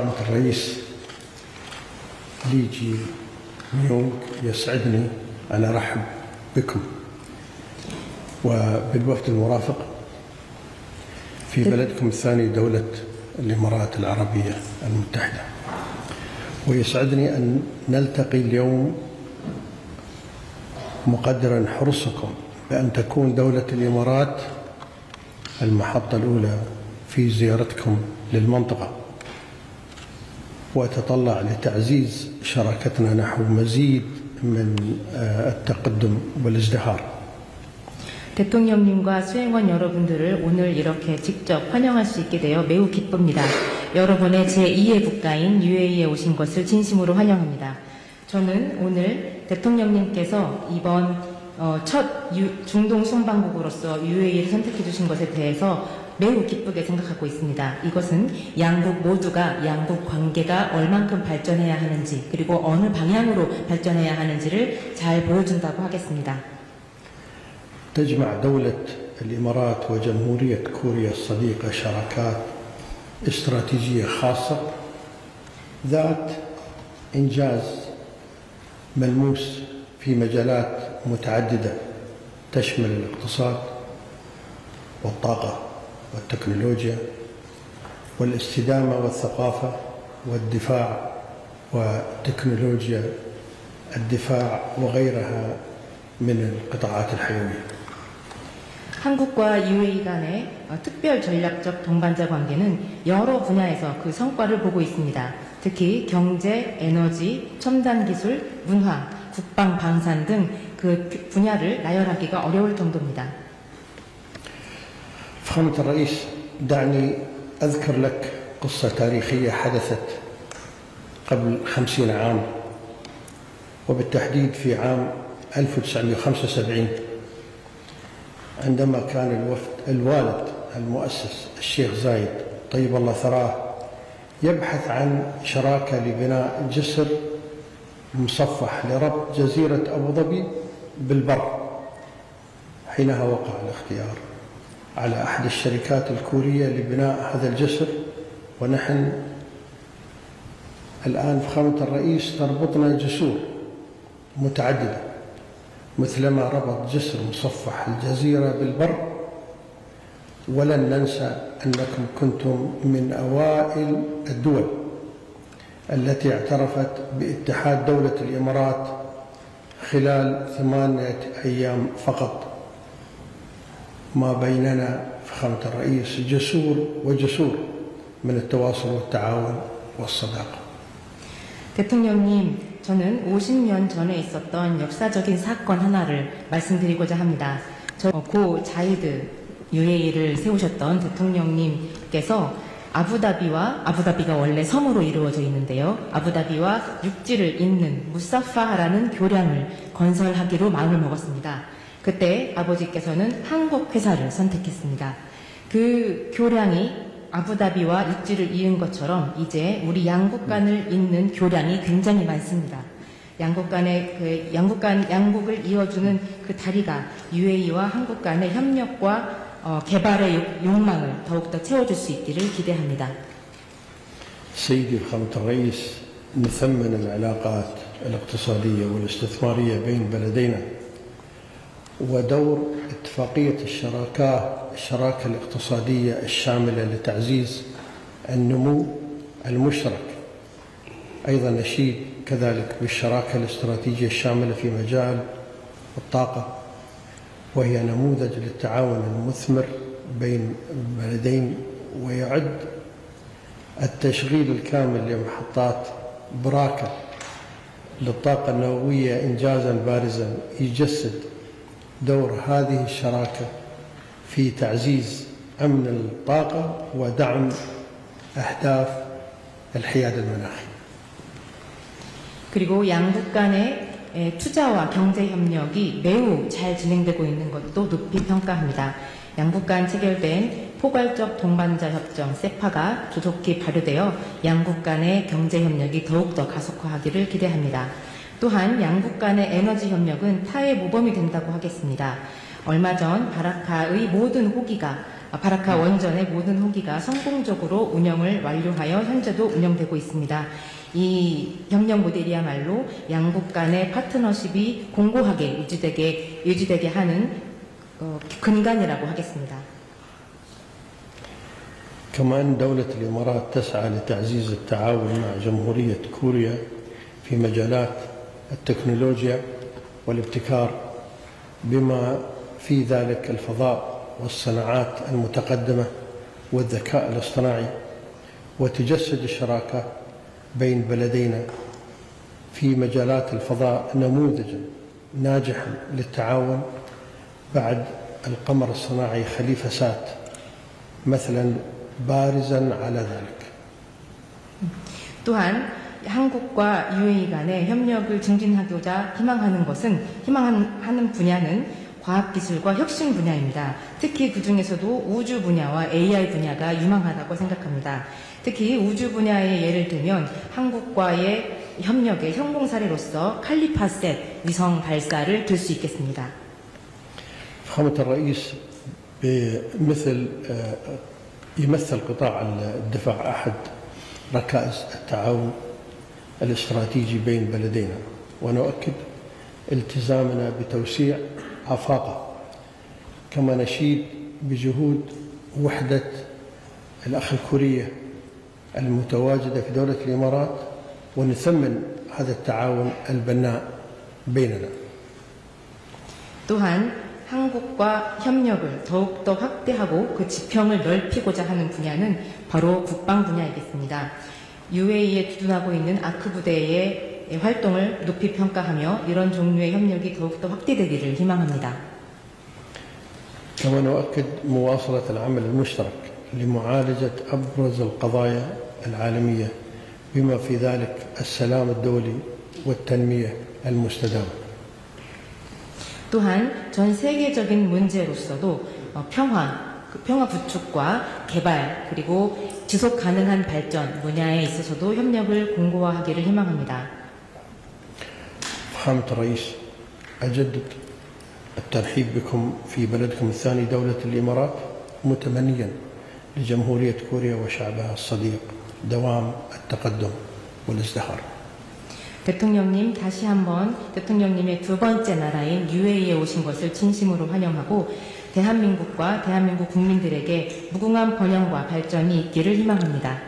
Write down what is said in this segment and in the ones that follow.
فخامة الرئيس لي جي ميونغ، يسعدني أن أرحب بكم وبالوفد المرافق في بلدكم الثاني دولة الإمارات العربية المتحدة. ويسعدني أن نلتقي اليوم مقدرا حرصكم بأن تكون دولة الإمارات المحطة الأولى في زيارتكم للمنطقة، وأتطلع لتعزيز شراكتنا نحو مزيد من التقدم والازدهار. 대통령님과 수행원 여러분들을 오늘 이렇게 직접 환영할 수 있게 되어 매우 기쁩니다. 여러분의 제2의 국가인 UAE에 오신 것을 진심으로 환영합니다. 저는 오늘 대통령님께서 이번 첫 중동 순방국으로서 UAE를 선택해 주신 것에 대해서 매우 기쁘게 생각하고 있습니다. 이것은 양국 모두가 양국 관계가 얼만큼 발전해야 하는지, 그리고 어느 방향으로 발전해야 하는지를 잘 보여준다고 하겠습니다. تجمع دولة الإمارات وجمهورية كوريا الصديقة شراكات استراتيجية خاصة ذات إنجاز ملموس في مجالات متعددة تشمل الاقتصاد والطاقة والتكنولوجيا والاستدامة والثقافة والدفاع وتكنولوجيا الدفاع وغيرها من القطاعات الحيوية. 한국과 UAE 간의 특별 전략적 동반자 관계는 여러 분야에서 그 성과를 보고 있습니다. 특히 경제, 에너지, 첨단 기술, 문화, 국방, 방산 등 그 분야를 나열하기가 어려울 정도입니다. فخامة الرئيس، دعني أذكر لك قصة تاريخية حدثت قبل 50 عام، وبالتحديد في عام 1975 عندما كان الوالد المؤسس الشيخ زايد طيب الله ثراه يبحث عن شراكة لبناء جسر مصفح لربط جزيرة أبو ظبي بالبر. حينها وقع الاختيار على أحد الشركات الكورية لبناء هذا الجسر، ونحن الآن فخامة الرئيس تربطنا جسور متعددة مثلما ربط جسر مصفح الجزيرة بالبر. ولن ننسى أنكم كنتم من أوائل الدول التي اعترفت باتحاد دولة الإمارات خلال 8 أيام فقط. ما بيننا فخامة الرئيس جسور وجسور من التواصل والتعاون والصداقة. 대통령님, 저는 50년 전에 있었던 역사적인 사건 하나를 말씀드리고자 합니다. 고 자이드 UAE를 세우셨던 대통령님께서 아부다비가 원래 섬으로 이루어져 있는데요. 아부다비와 육지를 잇는 무사파하라는 교량을 건설하기로 마음을 먹었습니다. 그때 아버지께서는 한국 회사를 선택했습니다. 그 교량이 아부다비와 육지를 이은 것처럼 이제 우리 양국 간을 잇는 교량이 굉장히 많습니다. 양국을 이어주는 그 다리가 UAE와 한국 간의 협력과 개발의 욕망을 더욱더 채워줄 수 있기를 기대합니다. سيدي فخامة الرئيس، نثمن العلاقات الاقتصادية والاستثمارية بين بلدينا، ودور اتفاقية الشراكة الاقتصادية الشاملة لتعزيز النمو المشترك. أيضا نشيد كذلك بالشراكة الاستراتيجية الشاملة في مجال الطاقة، وهي نموذج للتعاون المثمر بين البلدين، ويعد التشغيل الكامل لمحطات براكة للطاقة النووية إنجازا بارزا يجسد دور هذه الشراكة في تعزيز أمن الطاقة ودعم أهداف الحياد المناخي. 그리고 양국 간의 투자와 경제 협력이 매우 잘 진행되고 있는 것도 높이 평가합니다. 양국 간 체결된 포괄적 동반자 협정 세파가 조속히 발효되어 양국 간의 경제 협력이 더욱더 가속화하기를 기대합니다. 또한 양국 간의 에너지 협력은 타의 모범이 된다고 하겠습니다. 얼마 전 바라카의 모든 호기가 바라카 원전의 모든 호기가 성공적으로 운영을 완료하여 현재도 운영되고 있습니다. 이 협력 모델이야말로 양국 간의 파트너십이 공고하게 유지되게 하는 근간이라고 하겠습니다. كما أن دولة الإمارات تسعى لتعزيز التعاون مع جمهورية كوريا في مجالات التكنولوجيا والابتكار بما في ذلك الفضاء والصناعات المتقدمة والذكاء الاصطناعي، وتجسد الشراكة بين بلدينا في مجالات الفضاء نموذجا ناجحا للتعاون بعد القمر الصناعي خليفة سات مثلا بارزا على ذلك. 또한 한국과 UAE 간의 협력을 증진하고자 희망하는 분야는 과학기술과 혁신 분야입니다. 특히 그 중에서도 우주 분야와 AI 분야가 유망하다고 생각합니다. 특히 우주 분야의 예를 들면 한국과의 협력의 성공 사례로서 칼리파셋 위성 발사를 들 수 있겠습니다. فخامة الرئيس يمثل قطاع الدفاع أحد ركائز التعاون الاستراتيجي بين بلدينا، ونؤكد التزامنا بتوسيع آفاقه، كما نشيد بجهود وحدة الأخ الكورية المتواجدة في دولة الإمارات، ونثمن هذا التعاون البناء بيننا. 또한 한국과 협력을 더욱더 확대하고 그 지평을 넓히고자 하는 분야는 바로 국방 분야이겠습니다. UAE에 주둔하고 있는 아크 부대의 활동을 높이 평가하며 이런 종류의 협력이 더욱더 확대되기를 희망합니다. كما نؤكد مواصلة العمل المشترك لمعالجة أبرز القضايا العالمية بما في ذلك السلام الدولي والتنمية المستدامة. 또한 전 세계적인 문제로서도 평화 구축과 개발 그리고 지속 가능한 발전 분야에 있어서도 협력을 공고화하기를 희망합니다. فخامة الرئيس أجدد الترحيب بكم في بلدكم الثاني دولة الإمارات، متمنيا لجمهورية كوريا وشعبها الصديق دوام التقدم والازدهار. 대통령님, 다시 한번 대통령님의 두 번째 나라인 UAE에 오신 것을 진심으로 환영하고 대한민국과 대한민국 국민들에게 무궁한 번영과 발전이 있기를 희망합니다.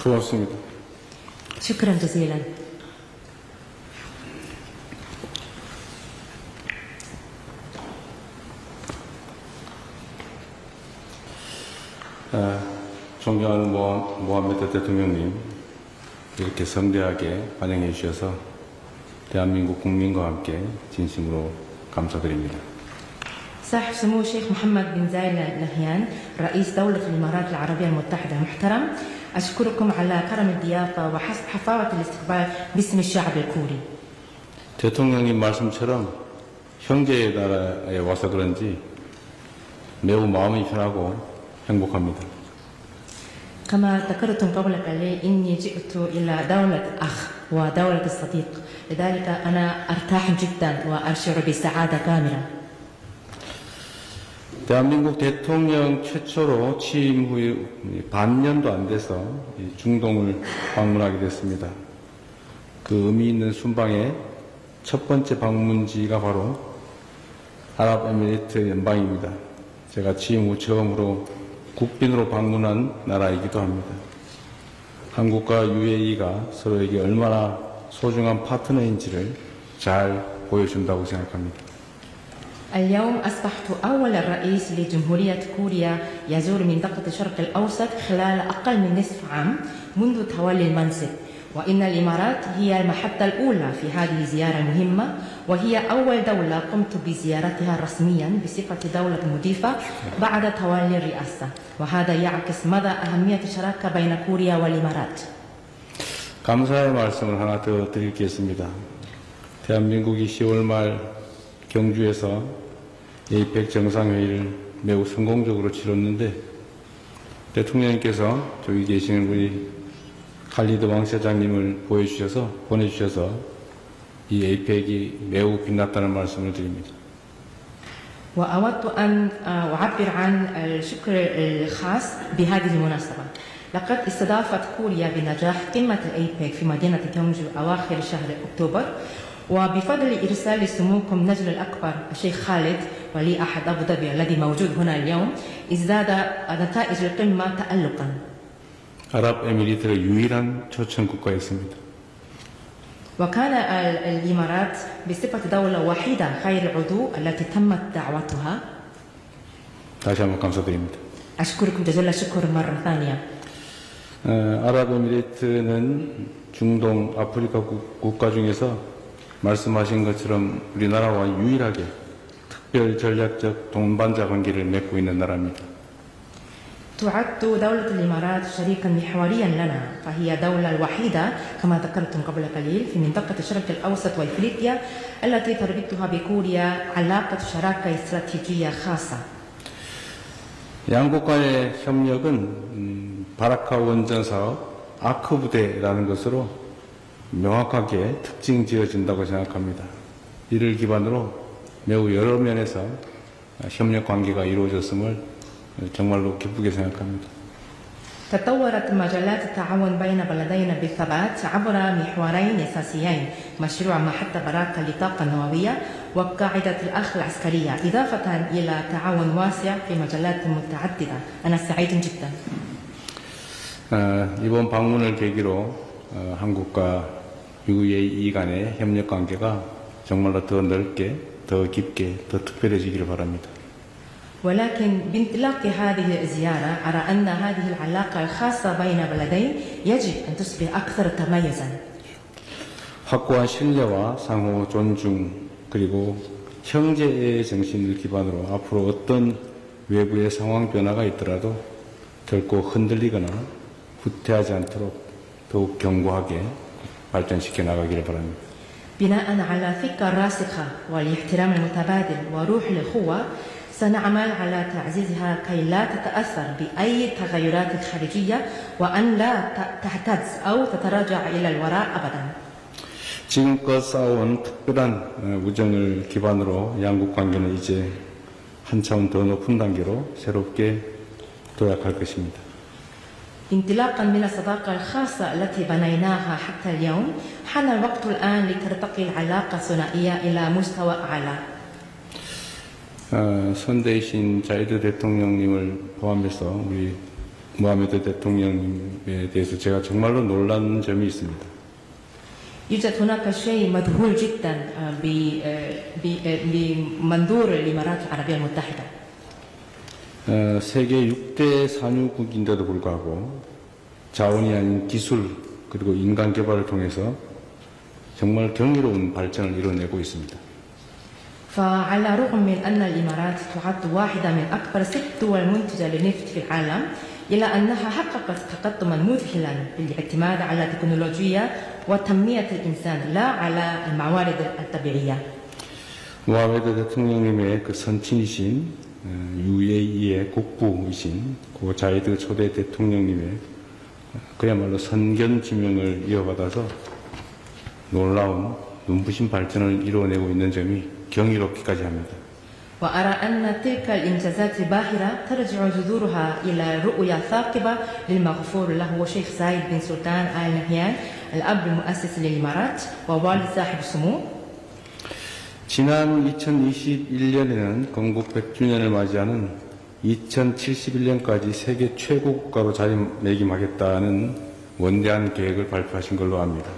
고맙습니다. 슈크란 저지란. 존경하는 모하메드 대통령님, 이렇게 성대하게 환영해 주셔서 대한민국 국민과 함께 진심으로 감사드립니다. صاحب سمو الشيخ محمد بن زايد آل نهيان رئيس دولة الإمارات العربية المتحدة المحترم، أشكركم على كرم الضيافة وحفاوة الاستقبال باسم الشعب الكوري. 대통령님 말씀처럼 형제의 나라에 와서 그런지 매우 마음이 편하고 행복합니다. كما ذكرتم قبل قليل إني جئت إلى دولة أخ ودولة الصديق، لذلك أنا أرتاح جدا وأشعر بسعادة كاملة. 대한민국 대통령 최초로 취임 후 반년도 안 돼서 중동을 방문하게 됐습니다. 그 의미 있는 순방의 첫 번째 방문지가 바로 아랍에미리트 연방입니다. 제가 취임 후 처음으로 국빈으로 방문한 나라이기도 합니다. 한국과 UAE가 서로에게 얼마나 소중한 파트너인지를 잘 보여준다고 생각합니다. اليوم أصبحت أول رئيس لجمهورية كوريا يزور منطقة الشرق الأوسط خلال أقل من نصف عام منذ تولي المنصب، وإن الإمارات هي المحطة الأولى في هذه الزيارة المهمة، وهي أول دولة قمت بزيارتها رسميا بصفة دولة مضيفة بعد تولي الرئاسة، وهذا يعكس مدى أهمية الشراكة بين كوريا والإمارات. 감사의 말씀을 하나 더 드리겠습니다. 대한민국이 10월 말 경주에서 에이펙 정상회의를 매우 성공적으로 치렀는데 대통령님께서 저기 계시는 우리 칼리드 왕 사장님을 보내주셔서 이 에이펙이 매우 빛났다는 말씀을 드립니다. وأود أن أعبر عن الشكر الخاص بهذه المناسبة. لقد استضافت كوريا بنجاح قمة الأيبك في مدينة كيونجو أواخر شهر أكتوبر، وبفضل إرسال سموكم نجل الأكبر الشيخ خالد ولي أحد أبو ظبي الذي موجود هنا اليوم ازداد نتائج القمة تألقا. 아랍에미리트의 유일한 초청 국가였습니다. وكان الإمارات بصفة دولة وحيدة غير العضو التي تمت دعوتها. 다시 한번 감사드립니다. أشكركم جزيل الشكر مرة ثانية. 아랍에미리트는 중동 아프리카 국가 중에서 말씀하신 것처럼 우리나라와 유일하게 특별 전략적 동반자 관계를 맺고 있는 나라입니다. تعد دولة الإمارات شريكا محوريا لنا، فهي الدولة الوحيدة كما ذكرتم قبل قليل في منطقة الشرق الأوسط وإفريقيا التي تربطها بكوريا علاقة شراكة استراتيجية خاصة. 양국 간의 협력은 바라카 원전 사업 아크 부대라는 것으로 명확하게 특징 지어진다고 생각합니다. 이를 기반으로 매우 여러 면에서 협력 관계가 이루어졌음을 정말로 기쁘게 생각합니다. تطورت مجالات التعاون بين بلدينا بالثبات عبر محورين أساسيين، مشروع محطة براكة للطاقة النووية وقاعدة الأخ العسكرية، إضافة إلى تعاون واسع في مجالات متعددة. أنا سعيد جدا. 이번 방문을 계기로 한국과 UAE 간의 협력 관계가 정말로 더 넓게, 더 깊게, 더 특별해지기를 바랍니다. ولكن بانطلاق هذه الزيارة أرى أن هذه العلاقة الخاصة بين بلدين يجب أن تصبح أكثر تميزا. 확고한 신뢰와 상호 존중 그리고 형제의 정신을 기반으로 앞으로 어떤 외부의 상황 변화가 있더라도 결코 흔들리거나 후퇴하지 않도록 더욱 견고하게 발전시켜 나가기를 바랍니다. بناء على ثقة راسخة والاحترام المتبادل وروح الأخوة سنعمل على تعزيزها كي لا تتأثر بأي تغيرات خارجية وأن لا تهتز أو تتراجع إلى الوراء أبدا. 지금껏 쌓아온 특별한 우정을 기반으로 양국 관계는 이제 한 차원 더 높은 단계로 새롭게 도약할 것입니다. انطلاقا من الصداقة الخاصة التي بنيناها حتى اليوم حان الوقت الآن لترتقي العلاقة الثنائية إلى مستوى أعلى. 선대이신 자이드 대통령님을 포함해서 우리 모하메드 대통령님에 대해서 제가 정말로 놀란 점이 있습니다. يوجد هناك شيء مذهول جدا بمنظور الإمارات العربية المتحدة. 세계 6대 산유국인데도 불구하고 자원이 아닌 기술 그리고 인간 개발을 통해서 정말 경이로운 발전을 이뤄내고 있습니다. فعلى الرغم من أن الإمارات تعد واحدة من أكبر 6 دول منتجة للنفط في العالم، إلا أنها حققت تقدما مذهلا بالاعتماد على التكنولوجيا وتنمية الإنسان لا على الموارد الطبيعية. 모하메드 대통령님의 그 선친이신 UAE의 국부이신 고 자이드 초대 대통령님의 그야말로 선견 지명을 이어받아서 놀라운 눈부신 발전을 이루어내고 있는 점이 경이롭기까지 합니다. وأرى أن تلك الإنجازات الباهرة ترجع جذورها إلى رؤية ثاقبة للمغفور له شيخ زايد بن سلطان آل نهيان الأب المؤسس للإمارات ووالد صاحب السمو. 지난 2021년에는 건국 100주년을 맞이하는 2071년까지 세계 최고 국가로 자리매김하겠다는 원대한 계획을 발표하신 걸로 압니다.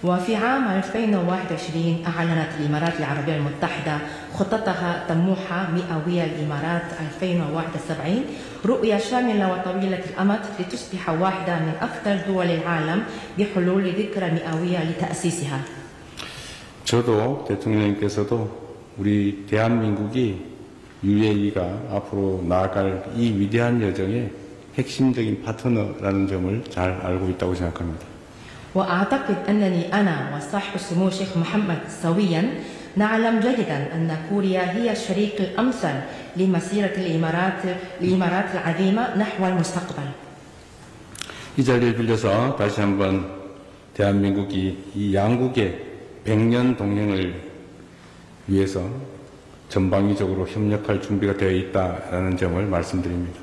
وفي عام 2021 أعلنت الإمارات العربية المتحدة خطتها الطموحة مئوية الإمارات 2071 رؤية شاملة وطويلة الأمد لتصبح واحدة من أفضل دول العالم بحلول ذكرى مئوية لتأسيسها. 저도 대통령님께서도 우리 대한민국이 UAE가 앞으로 나아갈 이 위대한 여정의 핵심적인 파트너라는 점을 잘 알고 있다고 생각합니다. وأعتقد أنني أنا وصاحب السمو الشيخ محمد سويا نعلم جيدا أن كوريا هي الشريك الأمثل لمسيرة الإمارات العظيمة نحو المستقبل. 이 자리를 빌려서 다시 한번 대한민국이 이 양국의 100년 동행을 위해서 전방위적으로 협력할 준비가 되어 있다라는 점을 말씀드립니다.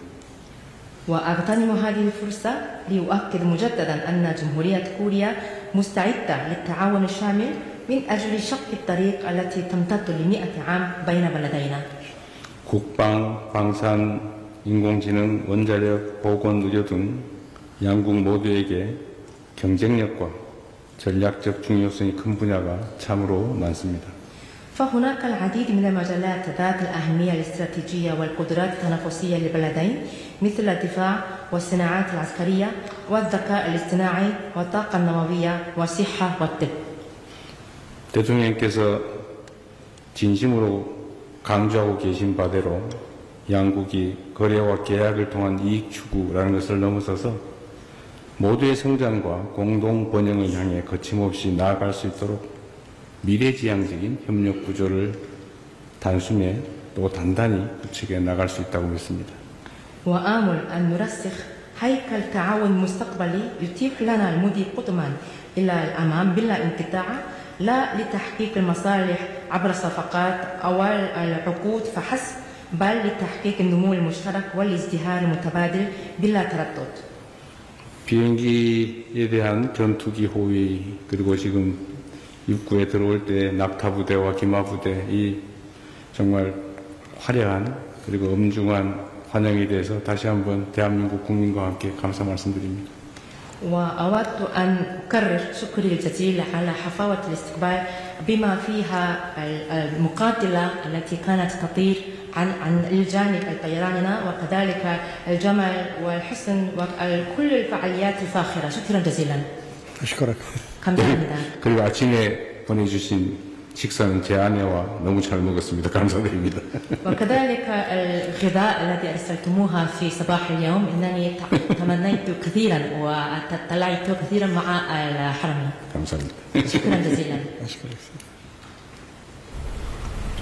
وأغتنم هذه الفرصة لأؤكد مجددا أن جمهورية كوريا مستعدة للتعاون الشامل من أجل شق الطريق التي تمتد ل100 عام بين بلدينا. 국방, 방산, 인공지능, 원자력, 보건, 의료 등 양국 모두에게 경쟁력과 전략적 중요성이 큰 분야가 참으로 많습니다. فهناك العديد من المجالات ذات الأهمية الاستراتيجية والقدرات التنافسية للبلدين مثل الدفاع والصناعات العسكرية والذكاء الاصطناعي والطاقة النووية والصحة والطب. 대통령께서 진심으로 강조하고 계신 바대로 양국이 거래와 계약을 통한 이익 추구라는 것을 넘어서서 모두의 성장과 공동 번영을 향해 거침없이 나아갈 수 있도록 미래지향적인 협력 구조를 단숨에 또 단단히 구축해 나갈 수 있다고 믿습니다. وآمل أن نرسخ هيكل تعاون مستقبلي يتيح لنا المضي قدما إلى الأمام بلا انقطاع لا لتحقيق المصالح عبر صفقات أو العقود فحسب بل لتحقيق النمو المشترك والازدهار المتبادل بلا تردد. 비행기에 대한 전투기 호위 그리고 지금 입구에 들어올 때 낙타부대와 기마부대 이 정말 화려한 그리고 엄중한 환영에 대해서 다시 한번 대한민국 국민과 함께 감사 말씀드립니다. وأود أن أكرر شكري الجزيل على حفاوة الاستقبال بما فيها المقاتلة التي كانت تطير عن الجانب الطيراننا وكذلك الجمل والحسن وكل الفعاليات الفاخرة. شكرا جزيلا. أشكرك. 감사합니다. 그리고 아침에 보내주신 식사는 제 아내와 너무 잘 먹었습니다. 감사드립니다. وكذلك الغذاء الذي أرسلتموها في صباح اليوم إنني تمنيت كثيرا وتطلعت كثيرا مع الحرمين. 감사합니다. شكرا جزيلا. أشكرك.